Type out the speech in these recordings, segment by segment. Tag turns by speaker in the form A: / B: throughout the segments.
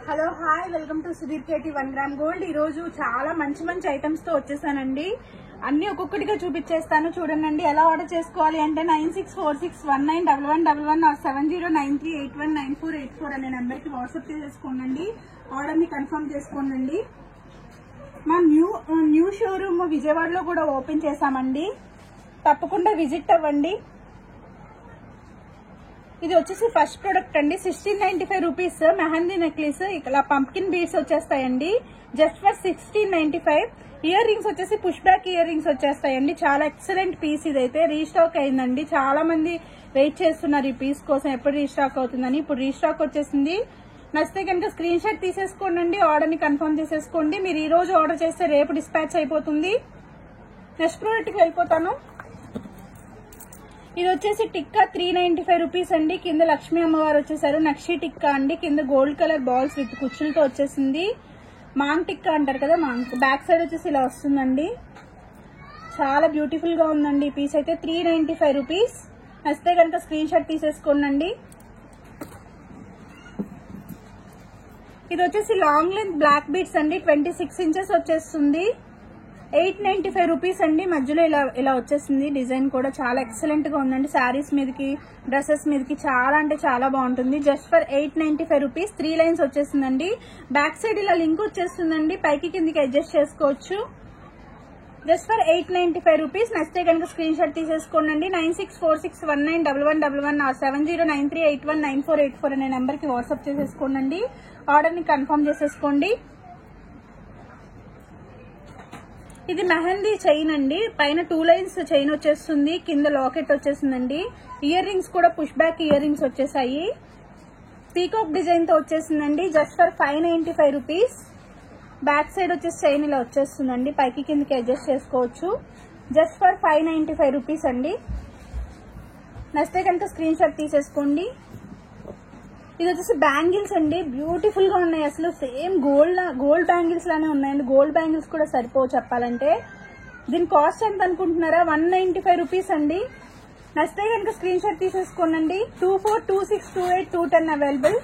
A: Hello hi welcome to Sudheer KT 1 gram gold. ఈ రోజు చాలా మంచి మంచి ఐటమ్స్ తో వచ్చేసానండి. అన్ని ఒక్కొక్కటిగా చూపించేస్తాను చూడండి. ఎలా ఆర్డర్ చేసుకోవాలి అంటే 9646191111 ఆర్ 7093819484 అనే నెంబర్ కి వాట్సాప్ చేసేసుకోండి. ఆర్డర్ ని కన్ఫర్మ్ చేసుకోండి. మా న్యూ షోరూమ్ విజయవాడలో కూడా ఓపెన్ చేసామండి. తప్పకుండా విజిట్ అవ్వండి. ఇది వచ్చేసి ఫస్ట్ ప్రొడక్ట్ అండి. 1695 రూపీస్ మెహందీ నెక్లెస్. ఇలా పంప్కిన్ బీడ్స్ వచ్చేస్తాయండి జస్ట్ ఫర్ 1695. ఇయర్ రింగ్స్ వచ్చేసి పుష్ బ్యాక్ ఇయర్ రింగ్స్ వచ్చేస్తాయండి. చాలా ఎక్సలెంట్ పీస్. ఇదైతే రీస్టాక్ అయిందండి. చాలా మంది వెయిట్ చేస్తున్నారు ఈ పీస్ కోసం, ఎప్పుడు రీస్టాక్ అవుతుందని. ఇప్పుడు రీస్టాక్ వచ్చేసింది. నచ్చితే కనుక స్క్రీన్ షాట్ తీసేసుకోండి. ఆర్డర్ ని కన్ఫర్మ్ చేసేసుకోండి. మీరు ఈ రోజు ఆర్డర్ చేస్తే రేపు డిస్పాచ్ అయిపోతుంది. నెక్స్ట్ ప్రోడక్ట్ కి వెళ్ళిపోతాను. ఇది వచ్చేసి టిక్కా 395 రూపీస్ అండి. కింద లక్ష్మీ అమ్మవారు వచ్చేసారు. నక్షి టిక్కా అండి. కింద గోల్డ్ కలర్ బాల్స్ విత్ కుచ్చులతో వచ్చేసింది. మాంగ్ టిక్కా అంటారు కదా, మాంగ్. బ్యాక్ సైడ్ వచ్చేసి ఇలా వస్తుందండి. చాలా బ్యూటిఫుల్ గా ఉందండి ఈ పీస్ అయితే. 395 రూపీస్. నచ్చితే కనుక స్క్రీన్ షాట్ తీసేసుకోండి. ఇది వచ్చేసి లాంగ్ లెంత్ బ్లాక్ బీడ్స్ అండి. 26 ఇంచెస్ వచ్చేస్తుంది. 895 రూపీస్ అండి. మధ్యలో ఇలా వచ్చేసింది. డిజైన్ కూడా చాలా ఎక్సలెంట్ గా ఉందండి. శారీస్ మీదకి, డ్రెస్సెస్ మీదకి చాలా అంటే చాలా బాగుంటుంది. Just for 895 rupees. 3 లైన్స్ వచ్చేసిందండి. బ్యాక్ సైడ్ ఇలా లింక్ వచ్చేస్తుందండి. పైకి కిందికి అడ్జస్ట్ చేసుకోవచ్చు. Just for 895 rupees. నచ్చితే కనుక స్క్రీన్ షాట్ తీసేసుకోండి. 9646191111 ఆర్ 7093819484 అనే నెంబర్ కి వాట్సాప్ చేసేసుకోండి. ఆర్డర్ ని కన్ఫర్మ్ చేసేసుకోండి. ఇది మెహందీ చైన్ అండి. పైన 2 లైన్స్ చైన్ వచ్చేస్తుంది. కింద లాకెట్ వచ్చేసిందండి. ఇయర్ రింగ్స్ కూడా పుష్ బ్యాక్ ఇయర్ రింగ్స్ వచ్చేసాయి. పీకాక్ డిజైన్ తో వచ్చేసిందండి. Just for 595 rupees. Back side వచ్చేసి చైన్ ఇలా వచ్చేస్తుందండి. పైకి కిందకి అడ్జస్ట్ చేసుకోవచ్చు. జస్ట్ ఫర్ 595 రూపీస్ అండి. నచ్చితే కనుక స్క్రీన్ షాట్ తీసేసుకోండి. ఇది వచ్చేసి బ్యాంగిల్స్ అండి. బ్యూటిఫుల్ గా ఉన్నాయి. అసలు సేమ్ గోల్డ్ బ్యాంగిల్స్ లానే ఉన్నాయండి. గోల్డ్ బ్యాంగిల్స్ కూడా సరిపోవు చెప్పాలంటే. దీని కాస్ట్ ఎంత అనుకుంటున్నారా? 195 రూపీస్ అండి. నచ్చితే కనుక స్క్రీన్ షాట్ తీసేసుకోండి. 242628 అవైలబుల్.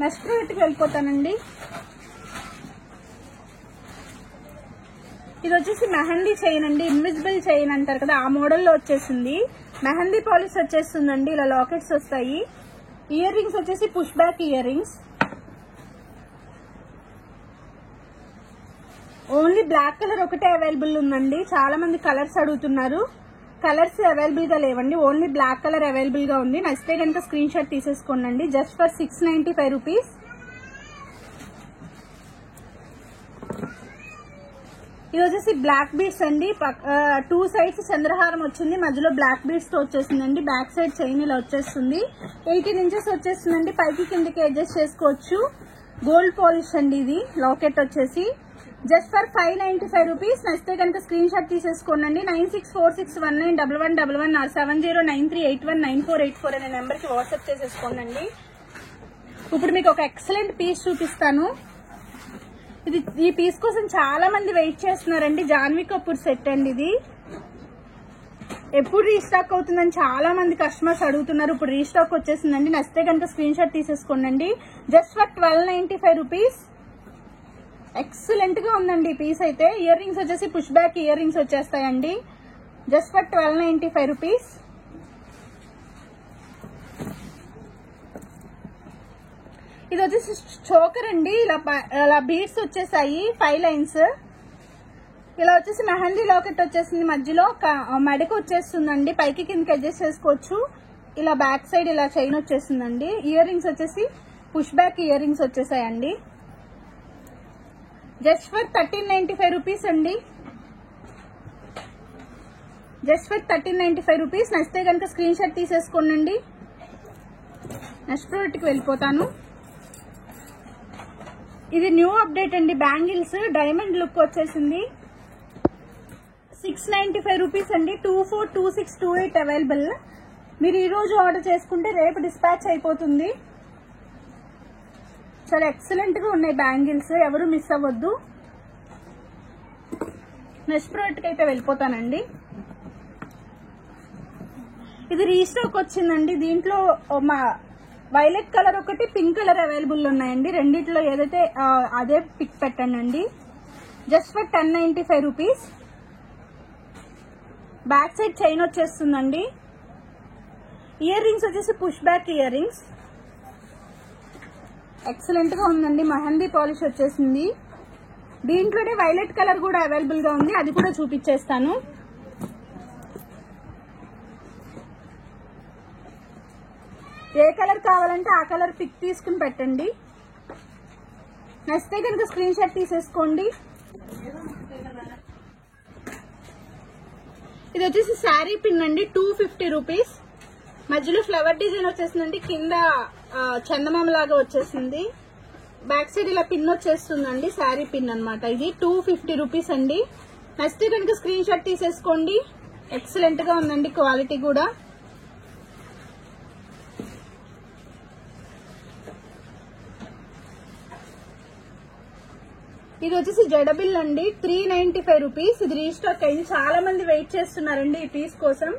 A: నెక్స్ట్ ప్రోడక్ట్కి వెళ్ళిపోతానండి. ఇది వచ్చేసి మెహందీ చైన్ అండి. ఇన్విజిబుల్ చైన్ అంటారు కదా, ఆ మోడల్లో వచ్చేసింది. మెహందీ పాలిష్ వచ్చేస్తుందండి. ఇలా లాకెట్స్ వస్తాయి. ఇయర్ రింగ్స్ వచ్చేసి push back ear rings. Only black colour ఒకటే అవైలబుల్ ఉందండి. చాలా మంది కలర్స్ అడుగుతున్నారు. కలర్స్ అవైలబుల్ గా లేవండి. ఓన్లీ బ్లాక్ కలర్ అవైలబుల్ గా ఉంది. నచ్చితే కనుక స్క్రీన్ షాట్ తీసేసుకోండి. Just for 695 rupees. ఇది వచ్చేసి బ్లాక్ బీడ్స్ అండి. 2 సైడ్స్ చంద్రహారం వచ్చింది. మధ్యలో బ్లాక్ బీడ్స్ తో వచ్చేసిందండి. బ్యాక్ సైడ్ చైన్ ఇలా వచ్చేస్తుంది. 18 ఇంచెస్ వచ్చేస్తుందండి. పైకి కిందకి అడ్జస్ట్ చేసుకోవచ్చు. గోల్డ్ పాలిష్ అండి. ఇది లాకెట్ వచ్చేసి జస్ట్ ఫర్ 595 రూపీస్. నచ్చితే కనుక స్క్రీన్ షాట్ తీసేసుకోండి. 9646191111 ఆర్ 7093819484 అనే నెంబర్ కి వాట్సాప్ చేసేసుకోండి. ఇప్పుడు మీకు ఒక ఎక్సలెంట్ పీస్ చూపిస్తాను. ఈ పీస్ కోసం చాలా మంది వెయిట్ చేస్తున్నారండి. జాన్వీ కపూర్ సెట్ అండి. ఇది ఎప్పుడు రీస్టాక్ అవుతుందని చాలా మంది కస్టమర్స్ అడుగుతున్నారు. ఇప్పుడు రీస్టాక్ వచ్చేసిందండి. నచ్చితే కనుక స్క్రీన్ షాట్ తీసేసుకోండి. Just for 1295 rupees. ఎక్సలెంట్ గా ఉందండి ఈ పీస్ అయితే. ఇయర్ రింగ్స్ వచ్చేసి పుష్ బ్యాక్ ఇయర్ రింగ్స్ వచ్చేస్తాయండి. Just for 1295 rupees. ఇది వచ్చేసి చోకర్ అండి. ఇలా బీడ్స్ వచ్చేసాయి. 5 లైన్స్. ఇలా వచ్చేసి మెహందీ లాకెట్ వచ్చేసింది. మధ్యలో మెడకు వచ్చేస్తుందండి. పైకి కిందకి అడ్జస్ట్ చేసుకోవచ్చు. ఇలా బ్యాక్ సైడ్ ఇలా చైన్ వచ్చేసిందండి. ఇయర్ రింగ్స్ వచ్చేసి పుష్ బ్యాక్ ఇయర్ రింగ్స్ వచ్చేసాయండి. జస్ట్ ఫర్ 1395 రూపీస్ అండి. Just for 1395 rupees. నచ్చితే కనుక స్క్రీన్ షాట్ తీసేసుకోండి. నెక్స్ట్ ప్రోడక్ట్కి వెళ్ళిపోతాను. ఇది న్యూ అప్డేట్ అండి. బ్యాంగిల్స్ డైమండ్ లుక్ వచ్చేసింది. 695 రూపీస్ అండి. 242628 అవైలబుల్. మీరు ఈ రోజు ఆర్డర్ చేసుకుంటే రేపు డిస్పాచ్ అయిపోతుంది. చాలా ఎక్సలెంట్ గా ఉన్నాయి బ్యాంగిల్స్. ఎవరు మిస్ అవ్వద్దు. నెక్స్ట్ ప్రోడక్ట్కి అయితే వెళ్ళిపోతానండి. ఇది రీస్టాక్ వచ్చిందండి. దీంట్లో వైలెట్ కలర్ ఒకటి, పింక్ కలర్ అవైలబుల్ ఉన్నాయండి. రెండిట్లో ఏదైతే అదే పిక్ పెట్టండి. Just for 1095 rupees. Back side chain వచ్చేస్తుందండి. ఇయర్ రింగ్స్ వచ్చేసి push back ear rings. Excellent గా ఉందండి. మెహందీ పాలిష్ వచ్చేసింది. దీంట్లోనే వైలెట్ కలర్ కూడా అవైలబుల్ గా ఉంది, అది కూడా చూపించేస్తాను. ఏ కలర్ కావాలంటే ఆ కలర్ పిక్ తీసుకుని పెట్టండి. నచ్చితే కనుక స్క్రీన్ షాట్ తీసేసుకోండి. ఇది వచ్చేసి శారీ పిన్ అండి, 250 రూపీస్. మధ్యలో ఫ్లవర్ డిజైన్ వచ్చేసిందండి, కింద చందమామ లాగా వచ్చేసింది. బ్యాక్ సైడ్ ఇలా పిన్ వచ్చేస్తుందండి, శారీ పిన్ అన్నమాట. ఇది 250 రూపీస్ అండి. నచ్చితే కనుక స్క్రీన్ షాట్ తీసేసుకోండి. ఎక్సలెంట్ గా ఉందండి, క్వాలిటీ కూడా. ఇది వచ్చేసి జడబిల్ అండి, 395 రూపీస్. ఇది రీస్టాక్ అయింది, చాలా మంది వెయిట్ చేస్తున్నారండి ఈ పీస్ కోసం.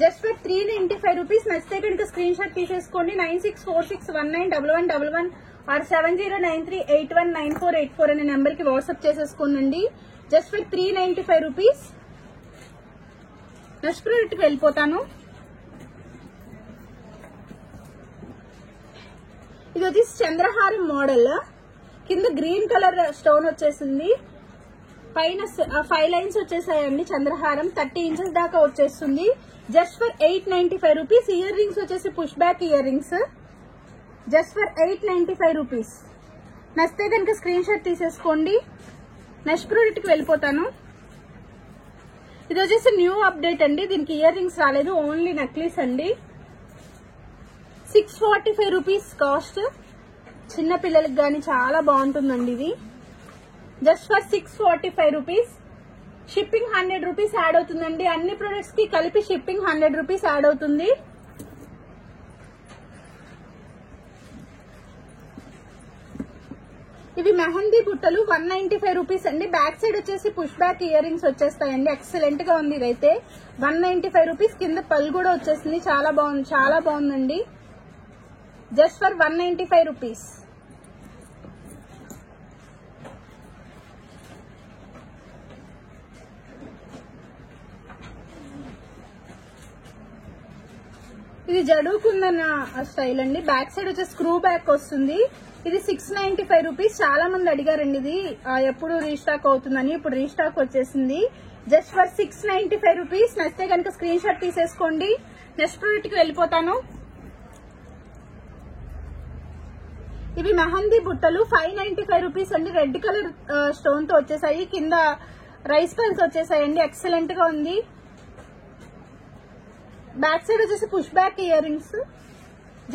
A: Just for 395 rupees. నచ్చితే కనుక స్క్రీన్ షాట్ తీసేసుకోండి. 9646191111 ఆర్ 7093819484 అనే నెంబర్ కి వాట్సాప్ చేసేసుకోండి. Just for 395 rupees. Next product కి వెళ్ళిపోతాను. ఇది వచ్చేసి చంద్రహారం మోడల్, కింద గ్రీన్ కలర్ స్టోన్ వచ్చేసింది, పైన 5 లైన్స్ వచ్చేసాయండి. చంద్రహారం 30 ఇంచెస్ దాకా వచ్చేస్తుంది. Just for 895 rupees. Ear rings వచ్చేసి push back ear rings. Just for 895 rupees. నచ్చితే కనుక స్క్రీన్ షాట్ తీసేసుకోండి. నెక్స్ట్ ప్రోడక్ట్ కి వెళ్ళిపోతాను. ఇది వచ్చేసి న్యూ అప్డేట్ అండి, దీనికి ఇయర్ రింగ్స్ రాలేదు, ఓన్లీ నెక్లెస్ అండి. 645 రూపీస్ కాస్ట్. చిన్న పిల్లలకి కానీ చాలా బాగుంటుందండి ఇది. Just for 645 rupees. Shipping 100 rupees add అవుతుందండి. అన్ని ప్రొడక్ట్స్ కి కలిపి షిప్పింగ్ 100 రూపీస్ యాడ్ అవుతుంది. ఇవి మెహందీ బుట్టలు 195 రూపీస్ అండి. బ్యాక్ సైడ్ వచ్చేసి పుష్ బ్యాక్ ఇయర్ రింగ్స్ వచ్చేస్తాయండి. ఎక్సలెంట్ గా ఉంది ఇదైతే. 195 రూపీస్. కింద పళ్ళు కూడా వచ్చేసింది, చాలా బాగుంది, చాలా బాగుందండి. Just for 195 rupees. ఇది జడుకుందన్న స్టైల్ అండి. బ్యాక్ సైడ్ వచ్చే స్క్రూ బ్యాక్ వస్తుంది. ఇది 695 రూపీస్. చాలా మంది అడిగారండి ఇది ఎప్పుడు రీస్టాక్ అవుతుందని, ఇప్పుడు రీస్టాక్ వచ్చేసింది. Just for 695 rupees. నచ్చితే కనుక స్క్రీన్ షాట్ తీసేసుకోండి. నెక్స్ట్ ప్రోడక్ట్ కి వెళ్ళిపోతాను. ఇవి మెహందీ బుట్టలు 595 రూపీస్ అండి. రెడ్ కలర్ స్టోన్ తో వచ్చేసాయి, కింద రైస్ పెన్స్ వచ్చేసాయండి. ఎక్సలెంట్ గా ఉంది. బ్యాక్ సైడ్ వచ్చేసి push back ear rings.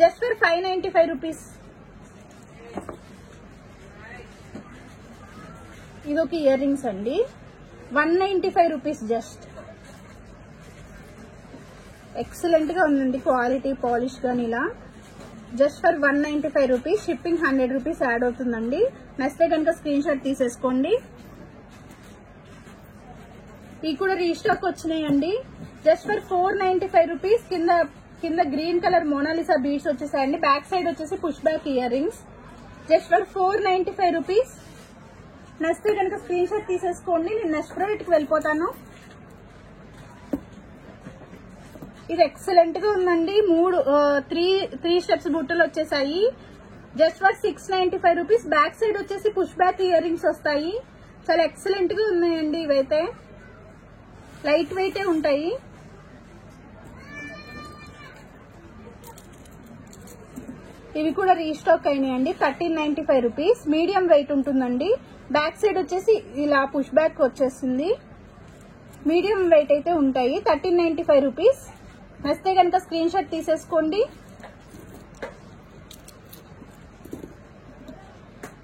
A: Just for 595 rupees. ఇది ఒక ఇయర్ రింగ్స్ అండి, 195 రూపీస్ జస్ట్. ఎక్సలెంట్ గా ఉందండి క్వాలిటీ, పాలిష్ గాని ఇలా. Just for 195 rupees. Shipping 100 rupees add అవుతుందండి. నచ్చితే కనుక స్క్రీన్ షాట్ తీసేసుకోండి. ఇవి కూడా రీస్టాక్ వచ్చినాయండి. Just for 495 rupees. కింద గ్రీన్ కలర్ మోనాలిసా బీడ్స్ వచ్చేసాయండి. బ్యాక్ సైడ్ వచ్చేసి push back ear rings. Just for 495 rupees. నచ్చితే కనుక స్క్రీన్ షాట్ తీసేసుకోండి. నేను నెక్స్ట్ ప్రోడక్ట్ కి వెళ్ళిపోతాను. ఇది ఎక్సలెంట్ గా ఉందండి. 3 స్టెప్స్ బుట్టలు వచ్చేసాయి. Just for 695 rupees. Back side వచ్చేసి పుష్ బ్యాక్ ఇయర్ రింగ్స్ వస్తాయి. చాలా ఎక్సలెంట్ గా ఉన్నాయండి ఇవైతే. లైట్ వెయిటే ఉంటాయి. ఇవి కూడా రీస్టాక్ అయినాయండి. 1395 రూపీస్. మీడియం వెయిట్ ఉంటుందండి. బ్యాక్ సైడ్ వచ్చేసి ఇలా పుష్ బ్యాక్ వచ్చేసింది. మీడియం వెయిట్ అయితే ఉంటాయి. 1395 రూపీస్. నచ్చితే కనుక స్క్రీన్ షాట్ తీసేసుకోండి.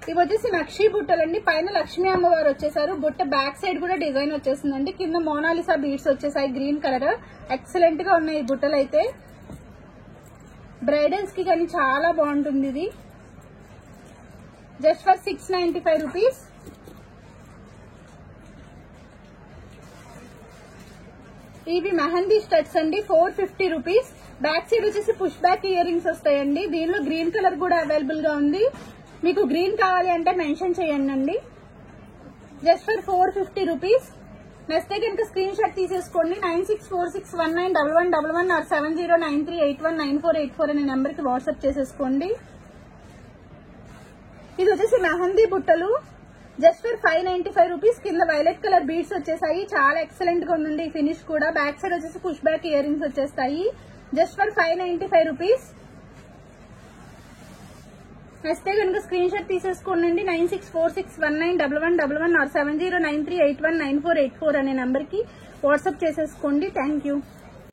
A: ఇవి వచ్చేసి నక్షీ బుట్టలండి. పైన లక్ష్మీ అమ్మవారు వచ్చేసారు. బుట్ట బ్యాక్ సైడ్ కూడా డిజైన్ వచ్చేసిందండి. కింద మోనాలిసా బీడ్స్ వచ్చేసాయి గ్రీన్ కలర్. ఎక్సలెంట్ గా ఉన్నాయి ఈ బుట్టలు అయితే. బ్రైడల్స్ కి కానీ చాలా బాగుంటుంది ఇది. Just for 695 rupees. ఇవి మెహందీ స్టడ్స్ అండి, 450 రూపీస్. బ్యాక్ సైడ్ వచ్చేసి పుష్ బ్యాక్ ఇయర్ రింగ్స్ వస్తాయండి. దీనిలో గ్రీన్ కలర్ కూడా అవైలబుల్ గా ఉంది. మీకు గ్రీన్ కావాలి అంటే మెన్షన్ చేయండి అండి. Just for 450 rupees. నెక్స్ట్ కనుక స్క్రీన్ షాట్ తీసేసుకోండి. 9646191111 ఆర్ 7093819484 అనే నెంబర్ కి వాట్సాప్ చేసేసుకోండి. ఇది వచ్చేసి మెహందీ బుట్టలు, జస్ట్ ఫర్ 595 రూపీస్. కింద వైలెట్ కలర్ బీడ్స్ వచ్చేసాయి, చాలా ఎక్సలెంట్ గా ఉందండి ఫినిష్ కూడా. బ్యాక్ సైడ్ వచ్చేసి పుష్ బ్యాక్ ఇయర్ రింగ్స్ వచ్చేస్తాయి, జస్ట్ ఫర్ 595 రూపీస్. నెక్స్ట్ కనుక స్క్రీన్ షాట్ తీసేసుకోండి. 9646191111 ఆర్ 7093819484 అనే నెంబర్ కి వాట్సాప్ చేసేసుకోండి. Thank you.